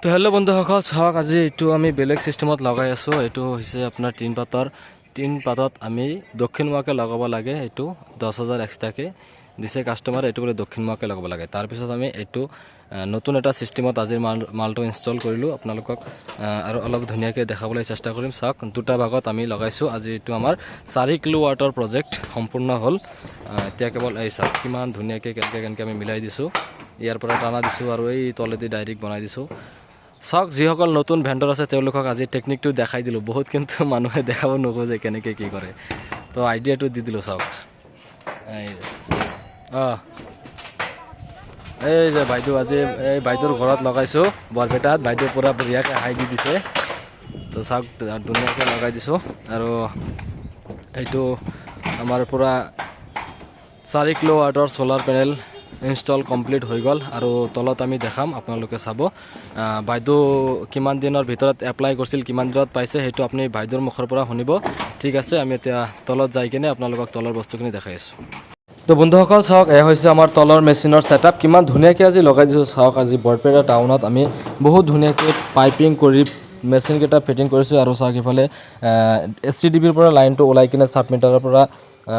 তো হেল্ল' বন্ধুসকল, চাওক আজি এইটো আমি বেলেগ চিষ্টেমত লগাই আছোঁ। এইটো হৈছে আপোনাৰ তিন পাতত আমি দক্ষিণমুৱাকৈ লগাব লাগে। এইটো 10,000 এক্সট্ৰাকৈ দিছে কাষ্টমাৰ, এইটো বোলে দক্ষিণমুৱাকৈ লগাব লাগে। তাৰপিছত আমি এইটো নতুন এটা চিষ্টেমত আজিৰ মালটো ইনষ্টল কৰিলোঁ। আপোনালোকক আৰু অলপ ধুনীয়াকৈ দেখাবলৈ চেষ্টা কৰিম। চাওক, দুটা ভাগত আমি লগাইছোঁ। আজি এইটো আমাৰ 4 কিলোৱাটৰ প্ৰজেক্ট সম্পূৰ্ণ হ'ল। এতিয়া কেৱল এই চাওক কিমান ধুনীয়াকৈ কেনেকৈ আমি মিলাই দিছোঁ। ইয়াৰ পৰা টানা দিছোঁ আৰু এই তলেদি ডাইৰেক্ট বনাই দিছোঁ। চাওক, যিসকল নতুন ভেণ্ডৰ আছে তেওঁলোকক আজি টেকনিকটো দেখাই দিলোঁ। বহুত কিন্তু মানুহে দেখাব নোখোজে কেনেকৈ কি কৰে, তো আইডিয়াটো দি দিলোঁ। চাওক, এই যে বাইদেউ, আজি এই বাইদেউৰ ঘৰত লগাইছোঁ বৰপেটাত। বাইদেউ পূৰা বঢ়িয়াকৈ হাই দি দিছে। তো চাওক, ধুনীয়াকৈ লগাই দিছোঁ। আৰু এইটো আমাৰ পূৰা 4 কিলোৱাটৰ চ'লাৰ পেনেল ইনষ্টল কমপ্লিট হৈ গ'ল। আৰু তলত আমি দেখাম, আপোনালোকে চাব। বাইদেউ কিমান দিনৰ ভিতৰত এপ্লাই কৰিছিল, কিমান দিনত পাইছে, সেইটো আপুনি বাইদেউৰ মুখৰ পৰা শুনিব। ঠিক আছে, আমি এতিয়া তলত যাই কিনে আপোনালোকক তলৰ বস্তুখিনি দেখাই আছোঁ। তো বন্ধুসকল চাওক, এয়া হৈছে আমাৰ তলৰ মেচিনৰ ছেটআপ। কিমান ধুনীয়াকৈ আজি লগাই দিছোঁ। চাওক, আজি বৰপেটা টাউনত আমি বহুত ধুনীয়াকৈ পাইপিং কৰি মেচিনকেইটা ফিটিং কৰিছোঁ। আৰু চাওক, ইফালে SCDBৰ পৰা লাইনটো ওলাই কিনে ছাব মিটাৰৰ পৰা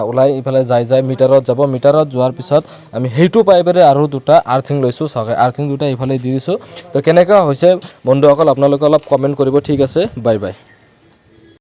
ওলাই ইফালে যাই মিটাৰত যাব। মিটাৰত যোৱাৰ পিছত আমি সেইটো পাইপেৰে আৰু দুটা আৰ্থিং লৈছোঁ। চাওক, আৰ্থিং দুটা ইফালে দি দিছোঁ। তো কেনেকুৱা হৈছে বন্ধুসকল, আপোনালোকে অলপ কমেণ্ট কৰিব। ঠিক আছে, বাই বাই।